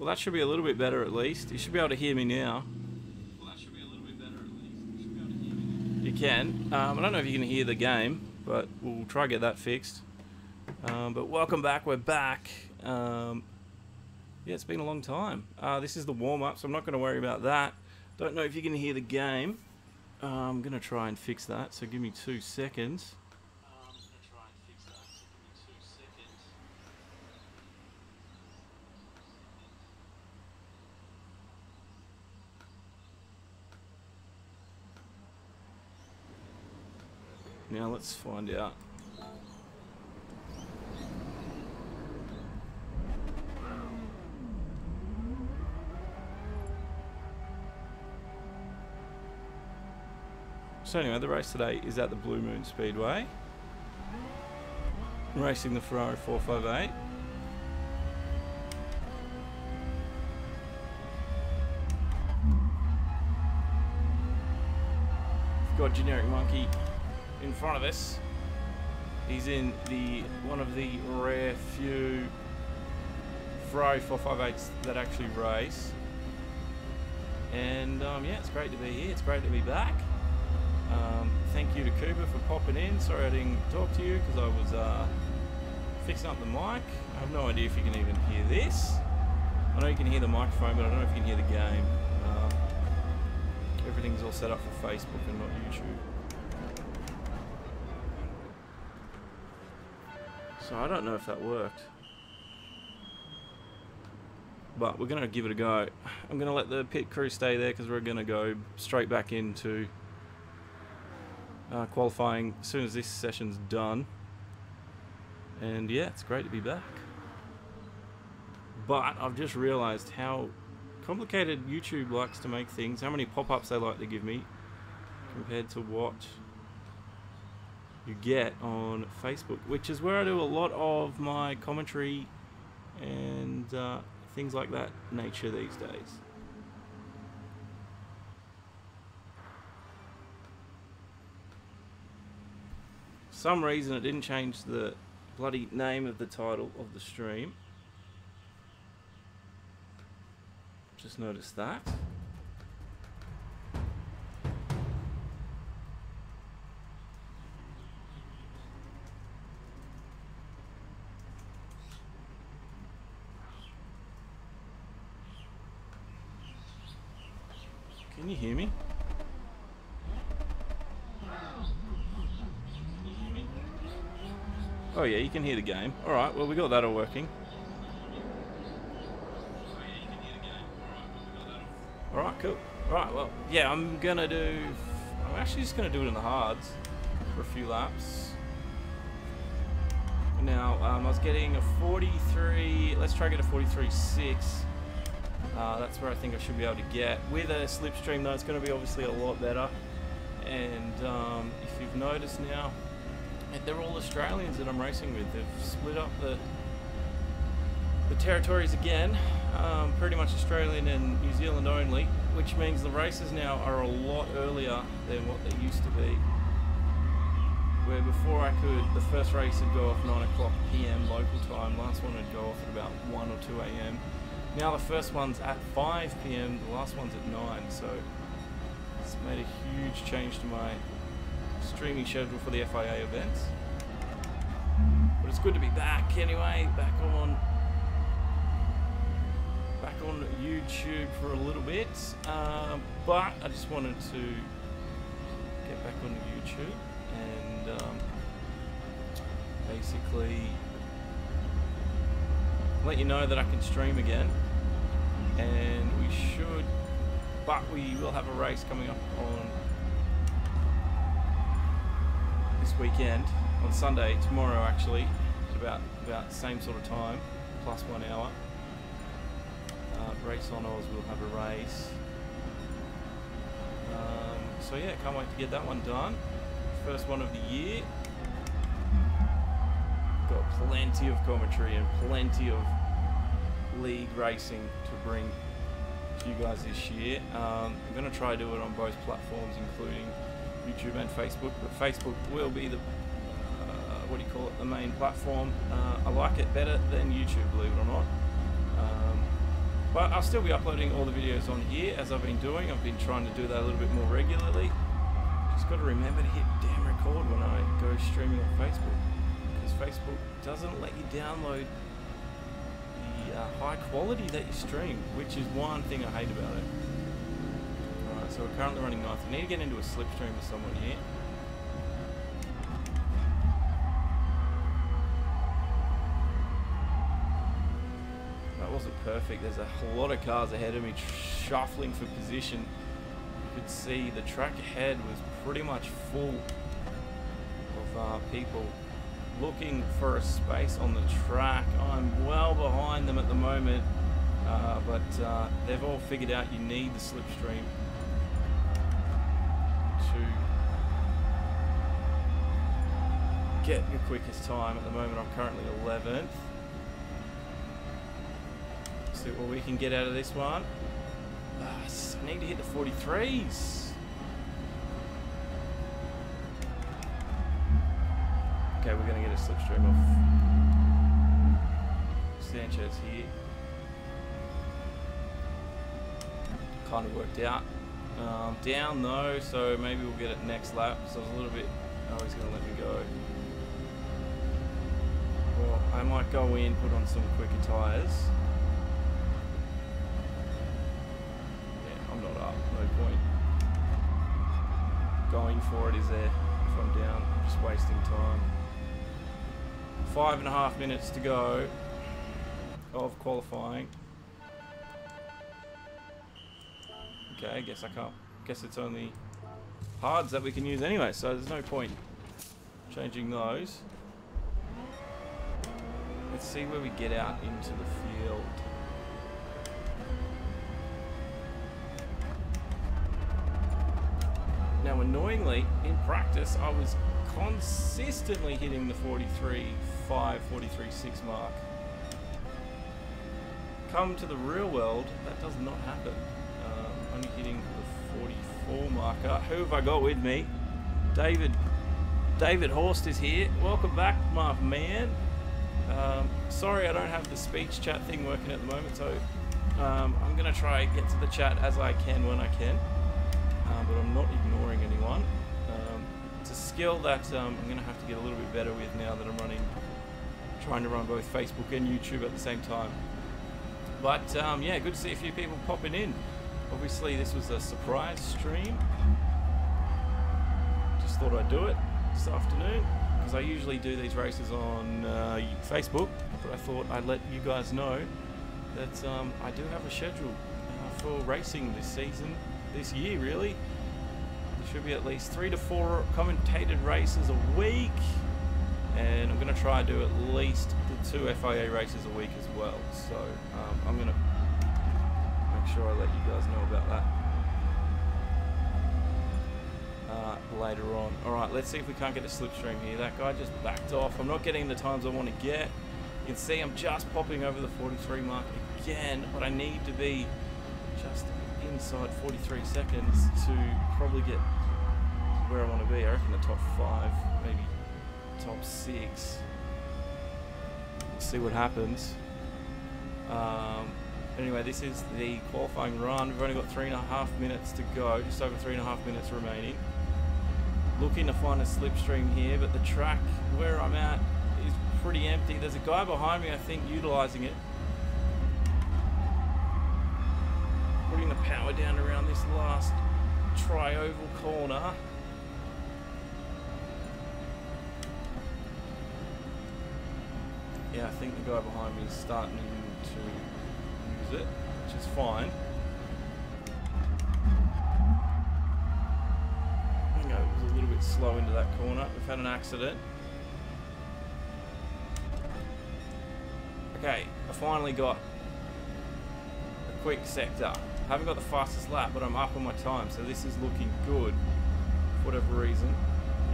Well, that should be a little bit better at least. You should be able to hear me now. You can. I don't know if you can hear the game, but we'll try to get that fixed. But welcome back. We're back. Yeah, it's been a long time. This is the warm-up, so I'm not going to worry about that. Don't know if you can hear the game. I'm going to try and fix that, so give me 2 seconds. Now let's find out. So anyway, the race today is at the Bluemoon Speedway. Racing the Ferrari 458. We've got Generic Monkey in front of us. He's in one of the rare few Ferrari 458s that actually race. And yeah, it's great to be here. It's great to be back. Thank you to Cooper for popping in. Sorry I didn't talk to you because I was fixing up the mic. I have no idea if you can even hear this. I know you can hear the microphone, but I don't know if you can hear the game. Everything's all set up for Facebook and not YouTube. So I don't know if that worked. But we're going to give it a go. I'm going to let the pit crew stay there because we're going to go straight back into qualifying as soon as this session's done. And yeah, it's great to be back. But I've just realized how complicated YouTube likes to make things, how many pop-ups they like to give me compared to what you get on Facebook, which is where I do a lot of my commentary and things like that nature these days. For some reason it didn't change the bloody name of the title of the stream. Just noticed that. Can you hear me? Oh yeah, you can hear the game. Alright, well we got that all working. Alright, cool. Alright, well, yeah, I'm actually just gonna do it in the hards for a few laps. Now, I was getting a 43, let's try to get a 43.6. That's where I think I should be able to get. With a slipstream though, it's going to be obviously a lot better. And if you've noticed now, they're all Australians that I'm racing with. They've split up the territories again, pretty much Australian and New Zealand only, which means the races now are a lot earlier than what they used to be. Where before the first race would go off 9 o'clock PM local time, last one would go off at about 1 or 2 AM. Now the first one's at 5 PM, the last one's at 9, so it's made a huge change to my streaming schedule for the FIA events. But it's good to be back anyway, back on YouTube for a little bit. But I just wanted to get back on YouTube and basically let you know that I can stream again. And we will have a race coming up on this weekend, on Sunday, tomorrow actually, at about the same sort of time, plus 1 hour. Race on Oz will have a race. So yeah, can't wait to get that one done. First one of the year. Got plenty of commentary and plenty of league racing to bring to you guys this year. I'm going to try to do it on both platforms, including YouTube and Facebook, but Facebook will be the the main platform. I like it better than YouTube, believe it or not. But I'll still be uploading all the videos on here as I've been doing. I've been trying to do that a little bit more regularly. Just got to remember to hit damn record when I go streaming on Facebook, because Facebook doesn't let you download the high quality that you stream, which is one thing I hate about it. Alright, so we're currently running 9th. I need to get into a slipstream with someone here. That wasn't perfect. There's a lot of cars ahead of me shuffling for position. You could see the track ahead was pretty much full of people looking for a space on the track. I'm well behind them at the moment, but they've all figured out you need the slipstream to get your quickest time. At the moment I'm currently 11th. See what we can get out of this one. I need to hit the 43s. Okay, we're going to get a slipstream off Sanchez here. Kind of worked out. Down though, so maybe we'll get it next lap. So I was a little bit, oh, he's going to let me go. Well, I might go in, put on some quicker tyres. Yeah, I'm not up, no point going for it, is there? If I'm down, I'm just wasting time. 5.5 minutes to go of qualifying. Okay, I guess I can't. Guess it's only hards that we can use anyway, so there's no point changing those. Let's see where we get out into the field. Now, annoyingly, in practice, I was consistently hitting the 43.5, 43.6 mark. Come to the real world, that does not happen. Only hitting the 44 marker. Who have I got with me? David Horst is here. Welcome back, my man. Sorry I don't have the speech chat thing working at the moment, so I'm going to try and get to the chat as I can when I can. But I'm not ignoring anyone. It's a skill that I'm going to have to get a little bit better with now that I'm trying to run both Facebook and YouTube at the same time. But yeah, good to see a few people popping in. Obviously this was a surprise stream. Just thought I'd do it this afternoon, because I usually do these races on Facebook, but I thought I'd let you guys know that I do have a schedule for racing this season, this year really. There should be at least 3 to 4 commentated races a week, and I'm going to try to do at least the 2 FIA races a week as well. So I'm going to make sure I let you guys know about that later on. Alright, let's see if we can't get a slipstream here. That guy just backed off. I'm not getting the times I want to get. You can see I'm just popping over the 43 mark again, but I need to be just inside 43 seconds to probably get where I want to be. I reckon the top 5, maybe top 6. We'll see what happens. Anyway, this is the qualifying run. We've only got 3.5 minutes to go, just over 3.5 minutes remaining. Looking to find a slipstream here, but the track where I'm at is pretty empty. There's a guy behind me, I think, utilising it. Putting the power down around this last tri-oval corner. Yeah, I think the guy behind me is starting to use it, which is fine. I think it was a little bit slow into that corner. We've had an accident. Okay, I finally got a quick sector. I haven't got the fastest lap, but I'm up on my time, so this is looking good for whatever reason.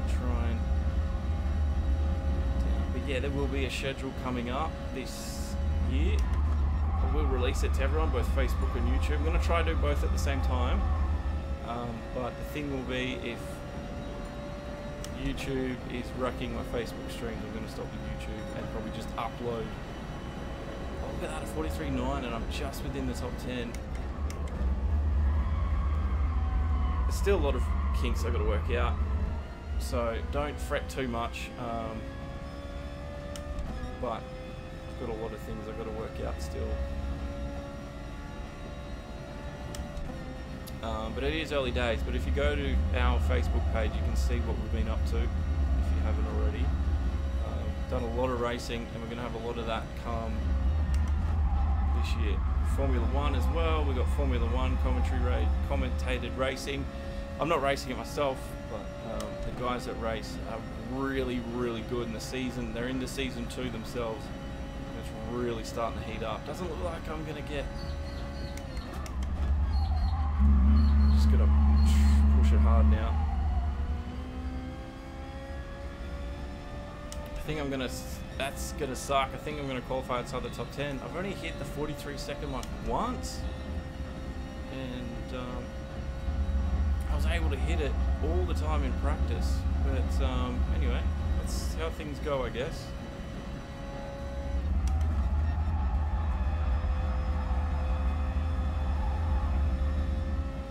Try and... But yeah, there will be a schedule coming up this year. I will release it to everyone, both Facebook and YouTube. I'm going to try to do both at the same time. But the thing will be, if YouTube is wrecking my Facebook streams, I'm going to stop with YouTube and probably just upload at that, a 43.9, and I'm just within the top 10. There's still a lot of kinks I've got to work out, so don't fret too much. But I've got a lot of things I've got to work out still. But it is early days. But if you go to our Facebook page, you can see what we've been up to, if you haven't already. Done a lot of racing, and we're going to have a lot of that come this year. Formula 1 as well. We've got Formula 1 commentated racing. I'm not racing it myself, but the guys that race are really, really good in the season. They're into season 2 themselves. It's really starting to heat up. Doesn't look like I'm going to get... Just going to push it hard now. I think I'm going to... That's going to suck. I think I'm going to qualify outside the top 10. I've only hit the 43-second mark once. And I was able to hit it all the time in practice. But anyway, that's how things go, I guess.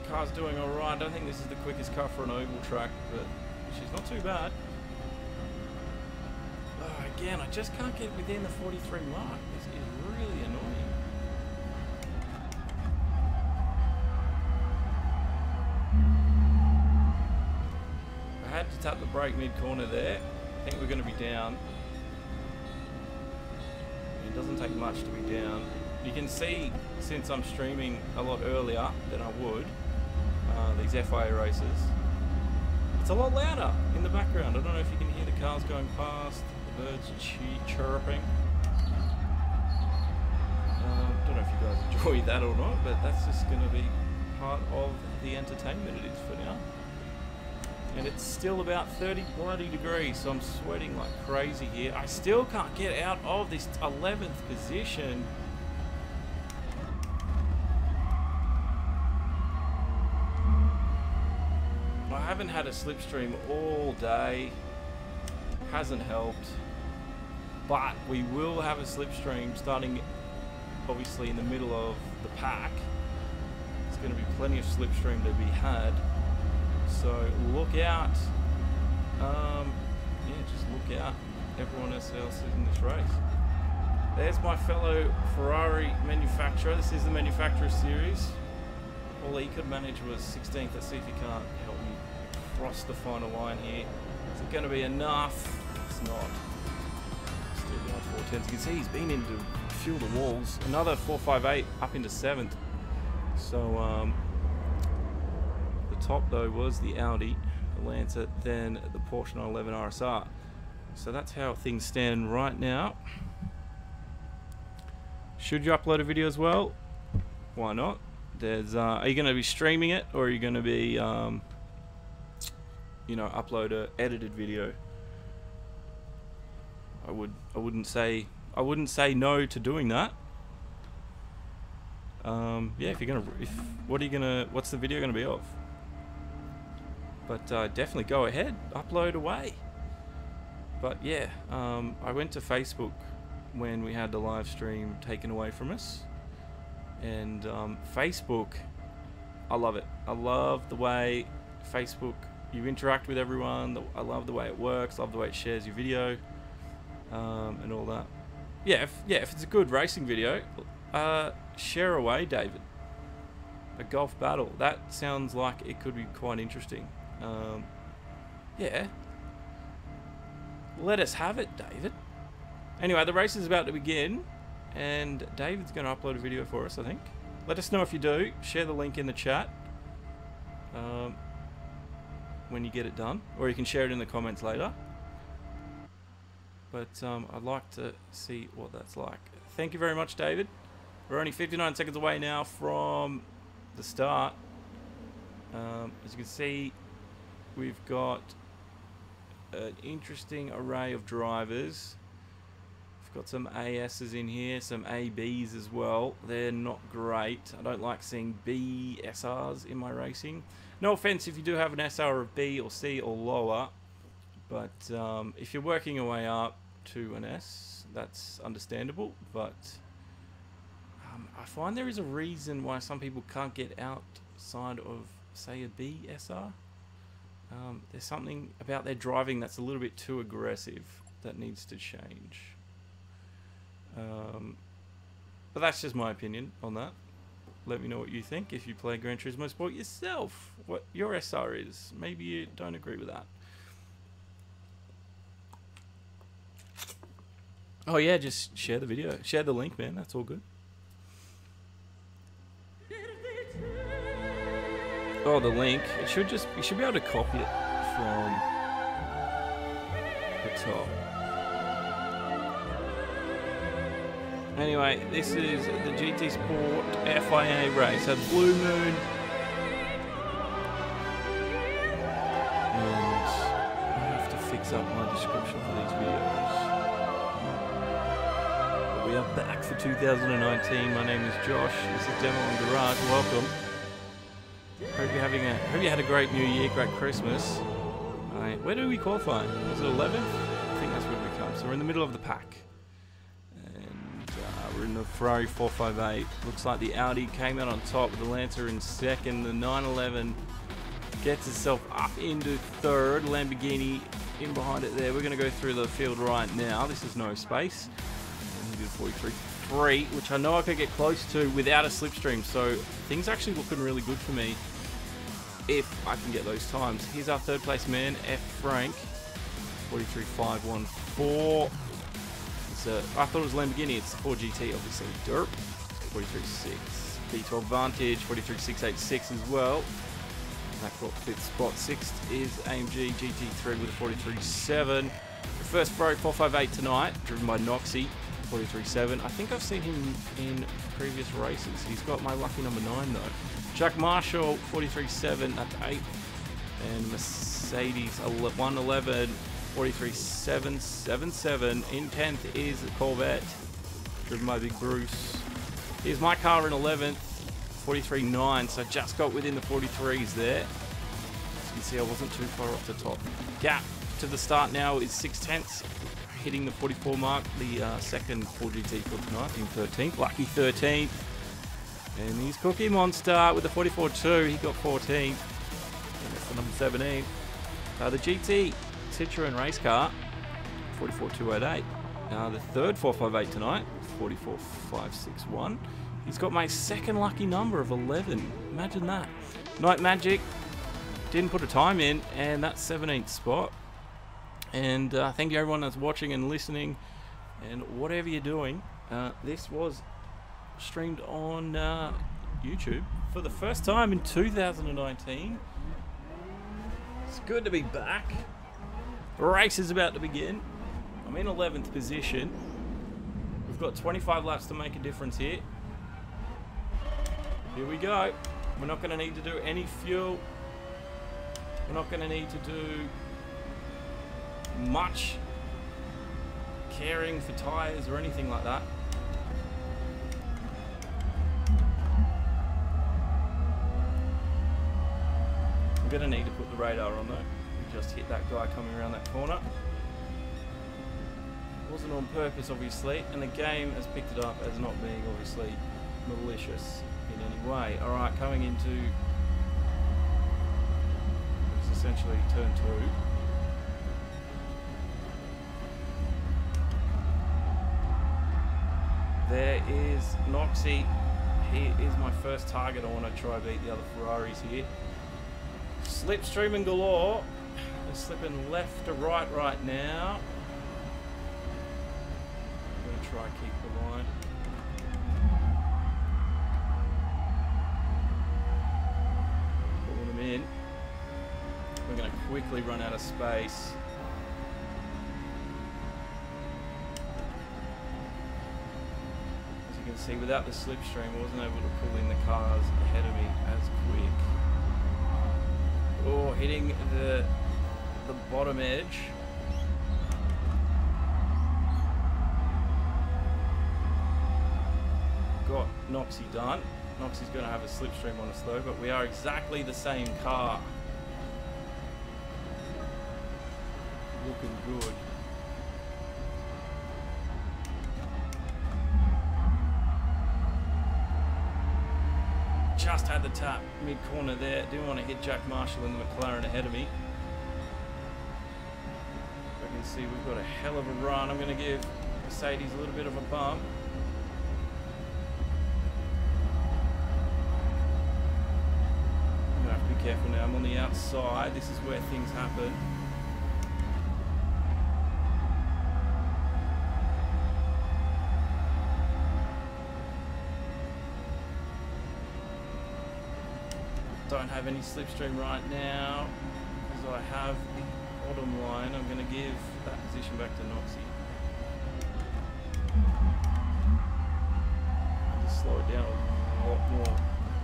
Car's doing alright. I don't think this is the quickest car for an oval track, but she's not too bad. Oh, again, I just can't get within the 43 mark. This is really annoying. I had to tap the brake mid-corner there. I think we're going to be down. It doesn't take much to be down. You can see, since I'm streaming a lot earlier than I would, these FIA races, it's a lot louder in the background. I don't know if you can hear the cars going past, the birds chirping. Don't know if you guys enjoy that or not, but that's just going to be part of the entertainment it is for now. And it's still about 30 bloody degrees, so I'm sweating like crazy here. I still can't get out of this 11th position. I haven't had a slipstream all day. Hasn't helped. But we will have a slipstream starting obviously in the middle of the pack. There's going to be plenty of slipstream to be had. So look out. Yeah, just look out. Everyone else is in this race. There's my fellow Ferrari manufacturer. This is the manufacturer series. All he could manage was 16th. Let's see if he can't help me cross the final line here. Is it going to be enough? It's not. Still down 410s. You can see he's been into a few of the walls. Another 458 up into 7th. So the top though was the Audi, the Lancer, then the Porsche 911 RSR. So that's how things stand right now. Should you upload a video as well? Why not? There's are you going to be streaming it, or are you going to be you know, upload a edited video? I wouldn't say no to doing that. Yeah, if you're gonna, what's the video gonna be of? But definitely go ahead, upload away. But yeah, I went to Facebook when we had the live stream taken away from us, and Facebook, I love it. I love the way Facebook, you interact with everyone. I love the way it works. Love the way it shares your video, and all that. Yeah, if it's a good racing video, share away, David. A golf battle. That sounds like it could be quite interesting. Yeah. Let us have it, David. Anyway, the race is about to begin, and David's going to upload a video for us, I think. Let us know if you do. Share the link in the chat when you get it done, or you can share it in the comments later. But I'd like to see what that's like. Thank you very much, David. We're only 59 seconds away now from the start. As you can see, we've got an interesting array of drivers. We've got some ASs in here, some ABs as well. They're not great. I don't like seeing B SRs in my racing. No offense if you do have an SR of B or C or lower, but if you're working your way up to an S, that's understandable. But I find there is a reason why some people can't get outside of, say, a BSR. There's something about their driving that's a little bit too aggressive that needs to change. But that's just my opinion on that. Let me know what you think if you play Gran Turismo Sport yourself. What your SR is. Maybe you don't agree with that. Oh yeah, just share the video. Share the link, man. That's all good. Oh, the link. It should just, you should be able to copy it from the top. Anyway, this is the GT Sport FIA race at Bluemoon. And I have to fix up my description for these videos. But we are back for 2019. My name is Josh. This is Demo and Garage. Welcome. Hope you had a great New Year, great Christmas. Where do we qualify? Was it 11th? I think that's where we come. So we're in the middle of the pack. We're in the Ferrari 458. Looks like the Audi came out on top with the Lancer in second. The 911 gets itself up into third. Lamborghini in behind it there. We're going to go through the field right now. This is no space. And we did 43.3, which I know I could get close to without a slipstream. So things are actually looking really good for me if I can get those times. Here's our third place man, F. Frank. 43.514. I thought it was Lamborghini. It's the 4GT, obviously. Derp. 43.6. V12 Vantage. 43.686 as well. That got fifth spot. Sixth is AMG GT3 with a 43.7. The first Ferrari 458 tonight, driven by Noxie. 43.7. I think I've seen him in previous races. He's got my lucky number 9 though. Chuck Marshall, 43.7. That's 8th. And Mercedes 111. 43.777. In 10th is the Corvette, driven by Big Bruce. Here's my car in 11th, 43.9, so just got within the 43s there. As you can see, I wasn't too far off the top. Gap to the start now is 6/10, hitting the 44 mark. The second 4GT for tonight in 13th, lucky 13th. And here's Cookie Monster with the 44.2, he got 14th. And that's the number 17. The GT Citroen race car, 44.288. The third 458 tonight, 44.561. He's got my second lucky number of 11. Imagine that. Night Magic didn't put a time in, and that's 17th spot. And thank you everyone that's watching and listening, and whatever you're doing. This was streamed on YouTube for the first time in 2019. It's good to be back. The race is about to begin. I'm in 11th position. We've got 25 laps to make a difference here. Here we go. We're not going to need to do any fuel. We're not going to need to do much caring for tyres or anything like that. I'm going to need to put the radar on though. Just hit that guy coming around that corner. Wasn't on purpose, obviously, and the game has picked it up as not being obviously malicious in any way. Alright, coming into it's essentially turn 2. There is Noxie. He is my first target. I want to try beat the other Ferraris here. Slipstreaming galore. They're slipping left to right now. I'm going to try and keep the line. Pulling them in. We're going to quickly run out of space. As you can see, without the slipstream, I wasn't able to pull in the cars ahead of me as quick. Oh, hitting the bottom edge. Got Noxie done. Noxie's going to have a slipstream on us though, but we are exactly the same car. Looking good. the tap mid-corner there. Didn't want to hit Jack Marshall in the McLaren ahead of me. I can see we've got a hell of a run. I'm going to give Mercedes a little bit of a bump. I'm going to have to be careful now. I'm on the outside. This is where things happen. Don't have any slipstream right now because I have the bottom line. I'm going to give that position back to Noxie. I'll just slow it down a lot more.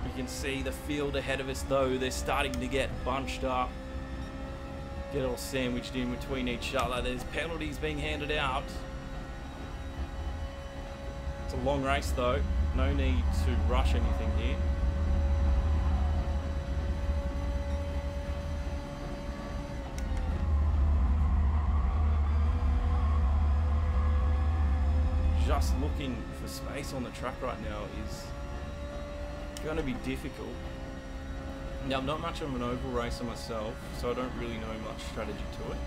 You can see the field ahead of us though, they're starting to get bunched up, get all sandwiched in between each other. There's penalties being handed out. It's a long race though, no need to rush anything here. Just looking for space on the track right now is going to be difficult. Now, I'm not much of an oval racer myself, so I don't really know much strategy to it.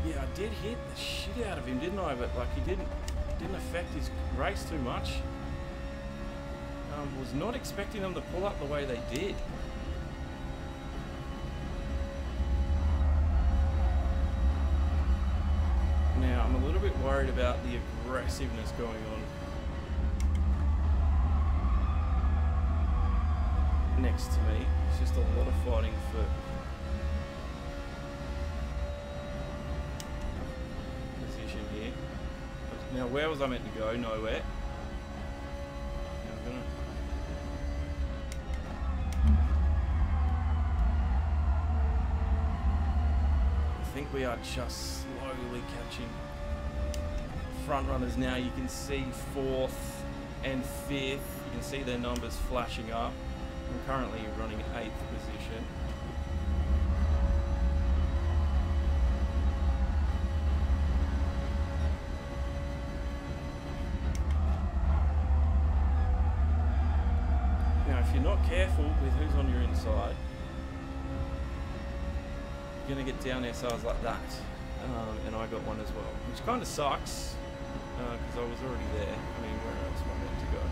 Yeah, I did hit the shit out of him, didn't I? But like, he didn't affect his race too much. Was not expecting them to pull up the way they did. Now, I'm a little bit worried about the aggressiveness going on next to me. It's just a lot of fighting for position here. Now, where was I meant to go? Nowhere. Now, I'm gonna... I think we are just slowly catching front runners now. You can see 4th and 5th. You can see their numbers flashing up. I'm currently running 8th position. Now, if you're not careful with who's on your inside, you're going to get down SRs like that. And I got one as well, which kind of sucks because I was already there. I mean, where else am I meant to go?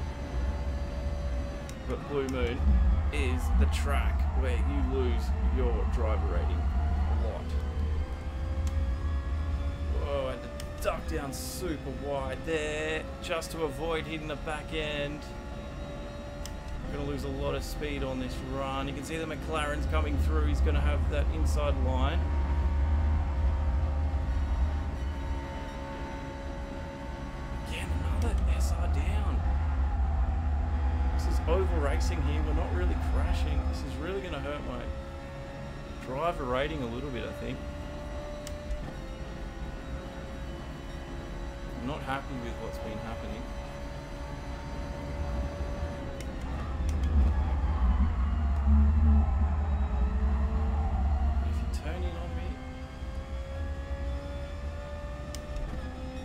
But Blue Moon is the track where you lose your driver rating a lot. Whoa, I had to duck down super wide there just to avoid hitting the back end. I'm going to lose a lot of speed on this run. You can see the McLaren's coming through. He's going to have that inside line. Oval racing here, we're not really crashing. This is really going to hurt my driver rating a little bit, I think. I'm not happy with what's been happening. If you turn in on me,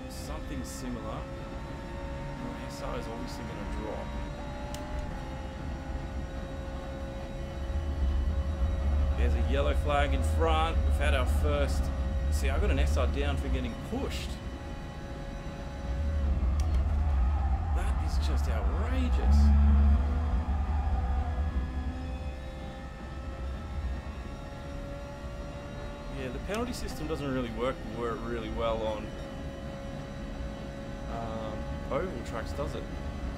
something similar, my SR is obviously going to drop. There's a yellow flag in front. We've had our first... See, I got an SR down for getting pushed. That is just outrageous. Yeah, the penalty system doesn't really work really well on oval tracks, does it?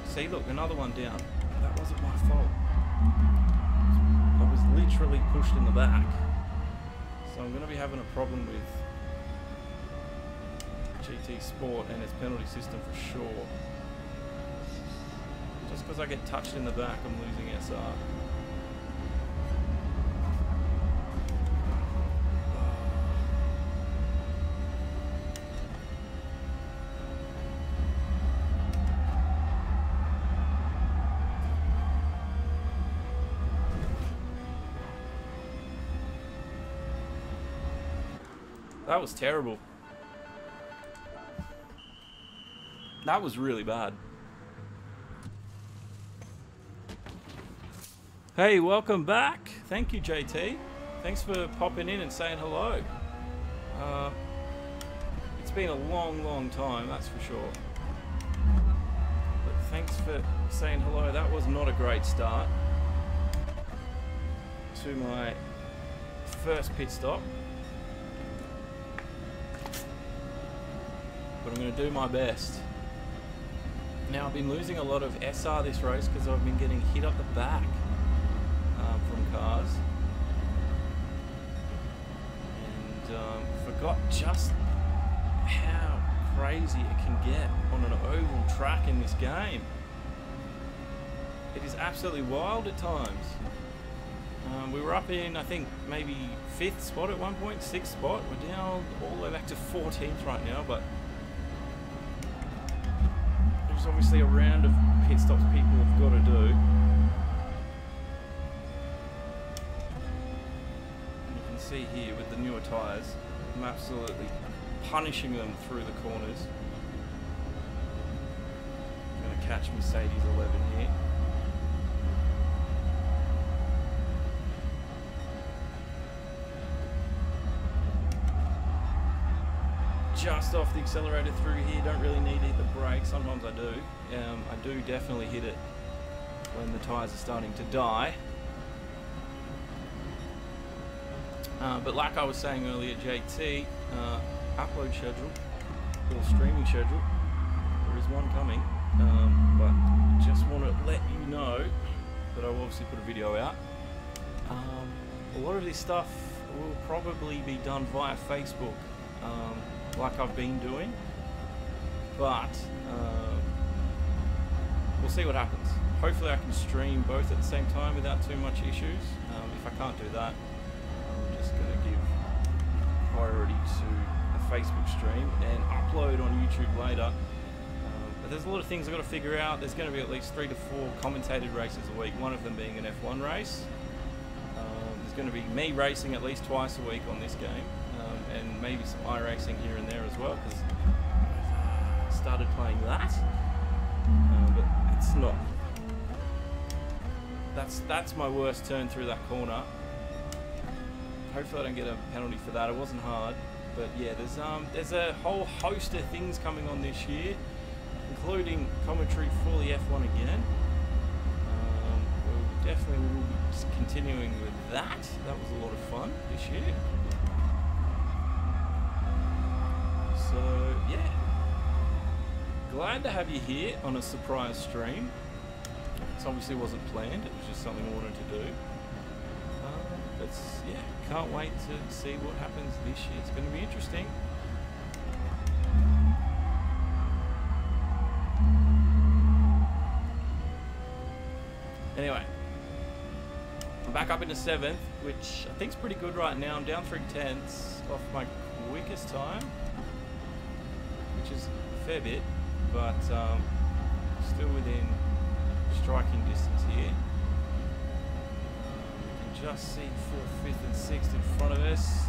See, look, another one down. That wasn't my fault. I was literally pushed in the back. So I'm going to be having a problem with GT Sport and its penalty system for sure. Just because I get touched in the back, I'm losing SR. That was terrible. That was really bad. Hey, welcome back. Thank you, JT. Thanks for popping in and saying hello. It's been a long time, that's for sure. But thanks for saying hello. That was not a great start to my first pit stop. But I'm going to do my best. Now, I've been losing a lot of SR this race because I've been getting hit up the back from cars. And forgot just how crazy it can get on an oval track in this game. It is absolutely wild at times. We were up in, I think, maybe 5th spot at one point, 6th spot. We're down all the way back to 14th right now, but there's obviously a round of pit stops people have got to do. And you can see here with the newer tyres, I'm absolutely punishing them through the corners. I'm going to catch Mercedes 11 here. Just off the accelerator through here, don't really need to hit the brake. Sometimes I do. I do definitely hit it when the tyres are starting to die. But like I was saying earlier, JT, upload schedule, or streaming schedule, there is one coming, but just want to let you know that I will obviously put a video out. A lot of this stuff will probably be done via Facebook, like I've been doing, but we'll see what happens. Hopefully I can stream both at the same time without too much issues. If I can't do that, I'm just going to give priority to a Facebook stream and upload on YouTube later. But there's a lot of things I've got to figure out. There's going to be at least 3 to 4 commentated races a week, one of them being an F1 race. There's going to be me racing at least twice a week on this game. And maybe some iRacing here and there as well, because I've started playing that, but it's not. That's my worst turn through that corner. Hopefully I don't get a penalty for that. It wasn't hard, but yeah, there's a whole host of things coming on this year, including commentary for the F1 again. We'll definitely will be continuing with that. That was a lot of fun this year. So yeah, glad to have you here on a surprise stream. This obviously wasn't planned, it was just something I wanted to do. But yeah, can't wait to see what happens this year. It's going to be interesting. Anyway, I'm back up into 7th, which I think is pretty good right now. I'm down 3/10 off my quickest time, which is a fair bit, but still within striking distance here. We can just see 4th, 5th and 6th in front of us.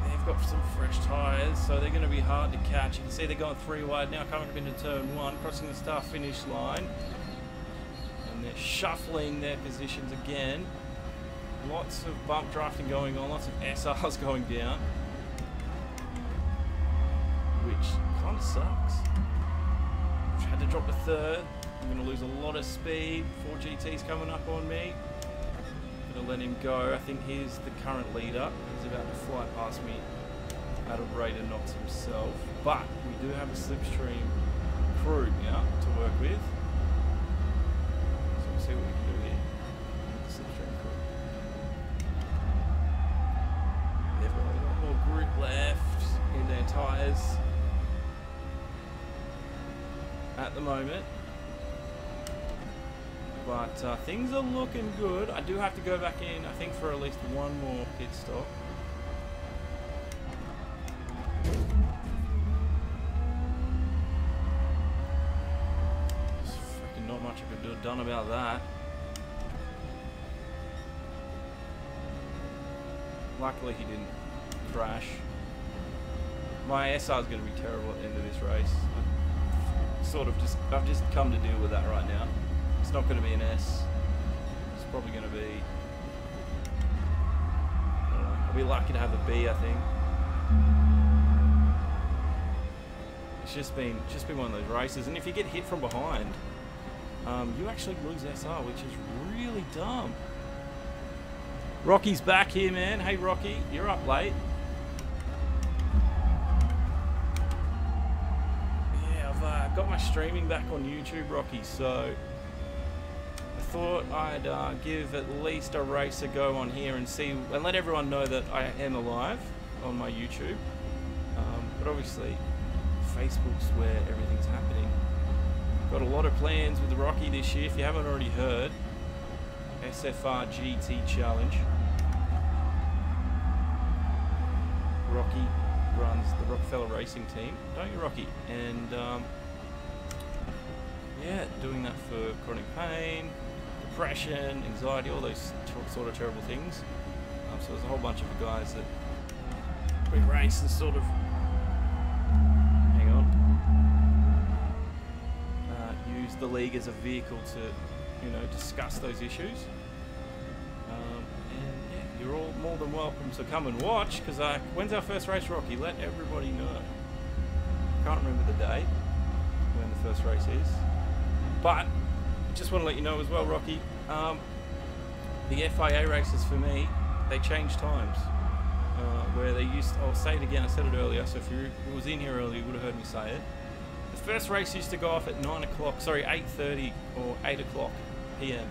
They've got some fresh tyres, so they're going to be hard to catch. You can see they're going 3 wide now, coming up into turn 1, crossing the start finish line. And they're shuffling their positions again. Lots of bump drafting going on, lots of SRs going down, which kind of sucks. I've had to drop to 3rd. I'm going to lose a lot of speed. 4 GTs coming up on me. I'm going to let him go. I think he's the current leader. He's about to fly past me at a rate of knots himself. But we do have a slipstream crew now to work with. So we'll see what we can do here with the slipstream crew. They've got a lot more grip left in their tyres at the moment. But things are looking good. I do have to go back in, I think, for at least one more pit stop. There's freaking not much I could have done about that. Luckily he didn't crash. My SR is going to be terrible at the end of this race. I've just come to deal with that right now. It's not going to be an S. It's probably going to be, I don't know, I'll be lucky to have a B, I think. It's just been one of those races, and if you get hit from behind, you actually lose SR, which is really dumb. Rocky's back here, man. Hey, Rocky, you're up late. Yeah, I've got my streaming back on YouTube, Rocky, so I thought I'd give at least a race a go on here and see, and let everyone know that I am alive on my YouTube. But obviously, Facebook's where everything's happening. Got a lot of plans with Rocky this year. If you haven't already heard, SFR GT Challenge. Rocky runs the Rockefeller Racing team, don't you, Rocky? And yeah, doing that for chronic pain, depression, anxiety, all those sort of terrible things. So there's a whole bunch of guys that we race and sort of use the league as a vehicle to, you know, discuss those issues. And yeah, you're all more than welcome to come and watch, because when's our first race, Rocky? Let everybody know. Can't remember the date when the first race is, but just want to let you know as well, Rocky, the FIA races for me, they change times. Where they used to, I'll say it again, I said it earlier, so if you was in here earlier, you would have heard me say it. The first race used to go off at 9 o'clock, sorry, 8:30 or 8 o'clock PM.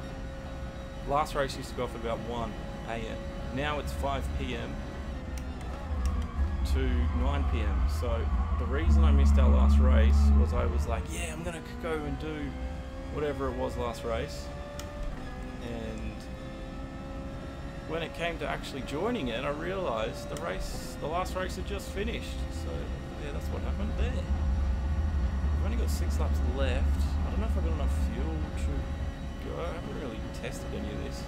Last race used to go off at about 1 AM. Now it's 5 PM to 9 PM. So the reason I missed our last race was I was like, yeah, I'm gonna go and do whatever it was last race. And when it came to actually joining it, I realised the last race had just finished. So yeah, that's what happened there. We've only got 6 laps left. I don't know if I've got enough fuel to go. I haven't really tested any of this.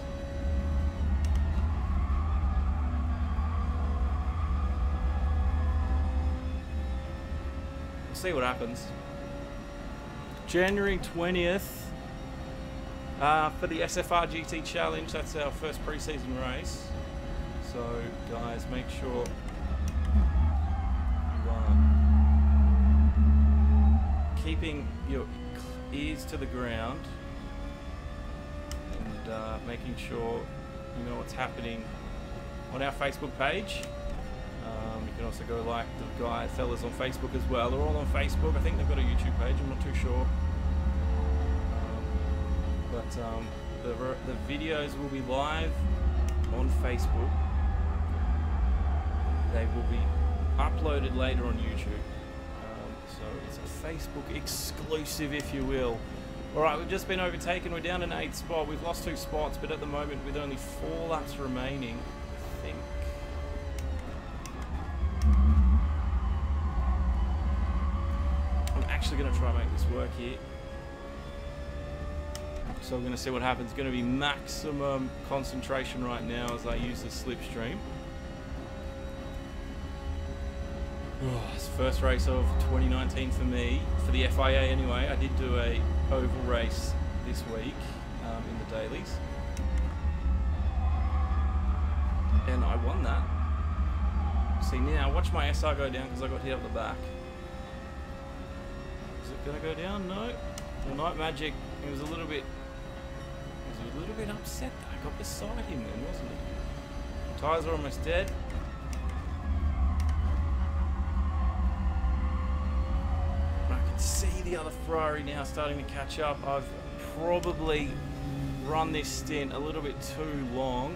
We'll see what happens. January 20th. For the SFR GT Challenge, that's our first pre-season race. So, guys, make sure you are keeping your ears to the ground and making sure you know what's happening on our Facebook page. You can also go like the fellas on Facebook as well. They're all on Facebook. I think they've got a YouTube page. I'm not too sure. But the videos will be live on Facebook. They will be uploaded later on YouTube. So it's a Facebook exclusive, if you will. Alright, we've just been overtaken. We're down in 8th spot. We've lost 2 spots, but at the moment with only 4 laps remaining, I think. I'm actually going to try and make this work here. So we're going to see what happens. It's going to be maximum concentration right now as I use the slipstream. Oh, it's the first race of 2019 for me, for the FIA anyway. I did do a oval race this week in the dailies. And I won that. See now, watch my SR go down because I got hit up the back. Is it going to go down? No. The Night Magic, it was a little bit upset that I got beside him then, wasn't it? Tyres are almost dead. I can see the other Ferrari now starting to catch up. I've probably run this stint a little bit too long.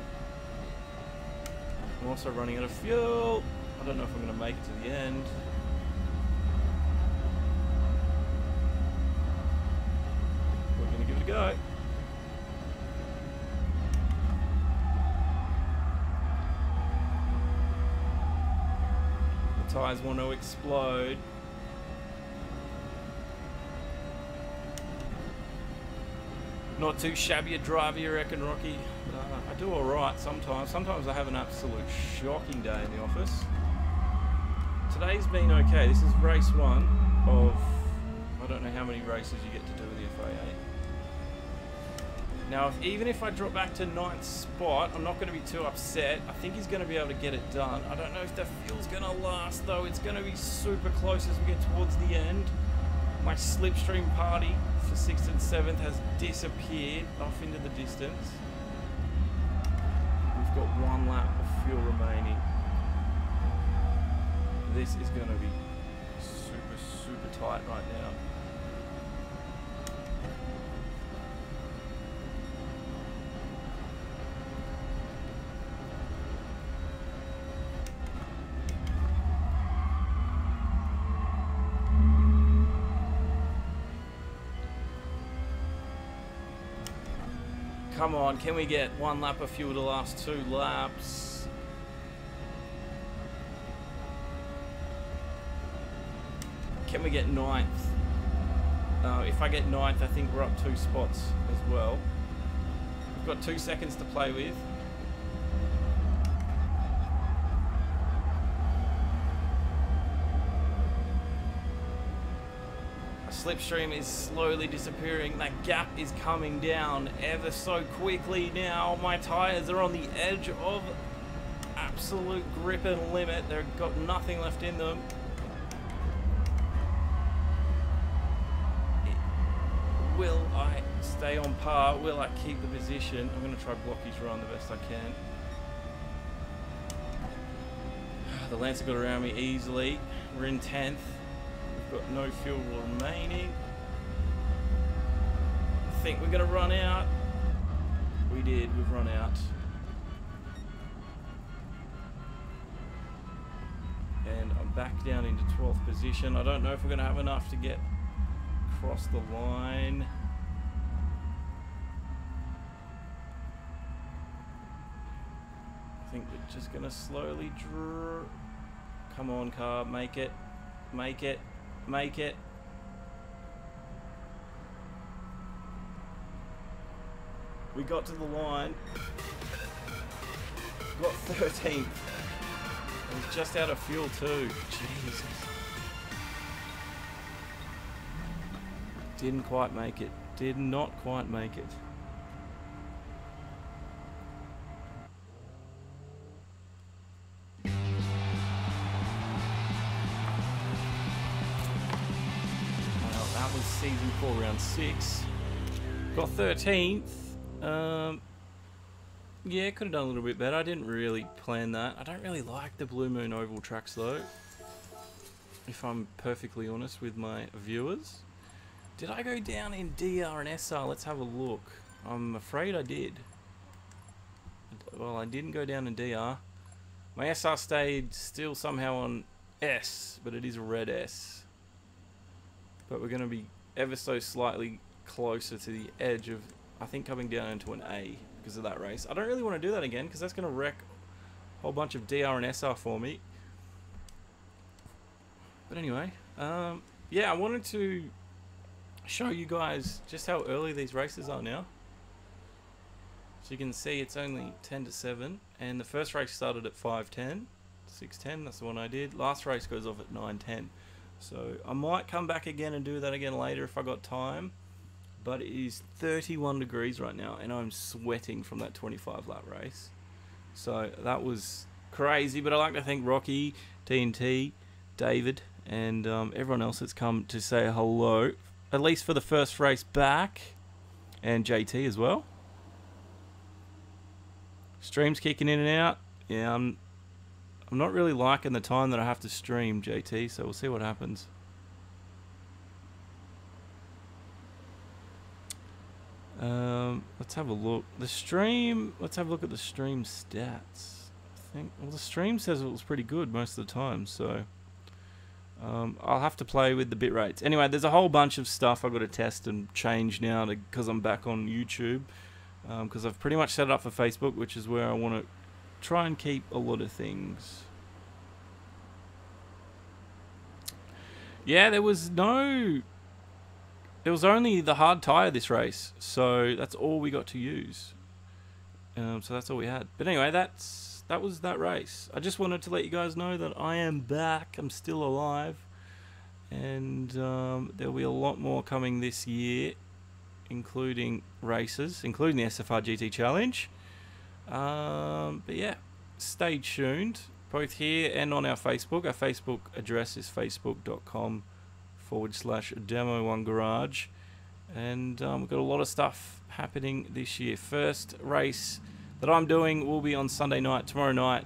I'm also running out of fuel. I don't know if I'm going to make it to the end. We're going to give it a go. Tyres want to explode. Not too shabby a driver, you reckon, Rocky? I do alright sometimes. Sometimes I have an absolute shocking day in the office. Today's been okay. This is race 1 of I don't know how many races you get to do with the FIA. Now, even if I drop back to 9th spot, I'm not going to be too upset. I think he's going to be able to get it done. I don't know if the fuel's going to last, though. It's going to be super close as we get towards the end. My slipstream party for 6th and 7th has disappeared off into the distance. We've got 1 lap of fuel remaining. This is going to be super, super tight right now. Come on, can we get 1 lap of fuel to last 2 laps? Can we get 9th? If I get 9th, I think we're up 2 spots as well. We've got 2 seconds to play with. Slipstream is slowly disappearing. That gap is coming down ever so quickly now. My tires are on the edge of absolute grip and limit. They've got nothing left in them. Will I stay on par? Will I keep the position? I'm going to try block his run the best I can. The Lancer got around me easily. We're in 10th. Got no fuel remaining. I think we're gonna run out. We did, we've run out. And I'm back down into 12th position. I don't know if we're gonna have enough to get across the line. I think we're just gonna slowly draw. Come on, car, make it, make it. Make it. We got to the line. Got 13th. It was just out of fuel too. Jesus. Didn't quite make it. Did not quite make it. Season 4, round 6. Got 13th. Yeah, could have done a little bit better. I didn't really plan that. I don't really like the Bluemoon oval tracks though, if I'm perfectly honest with my viewers. Did I go down in DR and SR? Let's have a look. I'm afraid I did. Well, I didn't go down in DR. My SR stayed still somehow on S, but it is a red S. But we're going to be ever so slightly closer to the edge of, I think, coming down into an A because of that race. I don't really want to do that again because that's going to wreck a whole bunch of DR and SR for me. But anyway, yeah, I wanted to show you guys just how early these races are now. So you can see it's only 10 to 7 and the first race started at 5:10, 6:10, that's the one I did. Last race goes off at 9:10. So I might come back again and do that again later if I got time. But it is 31 degrees right now and I'm sweating from that 25 lap race. So that was crazy, but I'd like to thank Rocky, TNT, David and everyone else that's come to say hello, at least for the first race back, and JT as well. Stream's kicking in and out. Yeah, I'm not really liking the time that I have to stream, JT, so we'll see what happens. Let's have a look. The stream, let's have a look at the stream stats. I think, well, the stream says it was pretty good most of the time, so I'll have to play with the bit rates. Anyway, there's a whole bunch of stuff I've got to test and change now because I'm back on YouTube, because I've pretty much set it up for Facebook, which is where I want to try and keep a lot of things. Yeah, there was only the hard tyre this race, so that's all we got to use. So that's all we had. But anyway, that was that race. I just wanted to let you guys know that I am back. I'm still alive, and there'll be a lot more coming this year, including races, including the SFR GT Challenge. But yeah, stay tuned, both here and on our Facebook. Our Facebook address is facebook.com/Demo1Garage. And we've got a lot of stuff happening this year. First race that I'm doing will be on Sunday night, tomorrow night,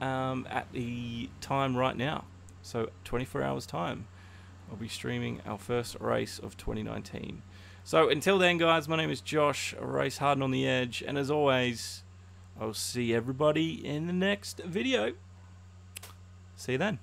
at the time right now. So 24 hours time, I'll be streaming our first race of 2019. So until then, guys, my name is Josh, Race Hard and on the Edge. And as always, I'll see everybody in the next video. See you then.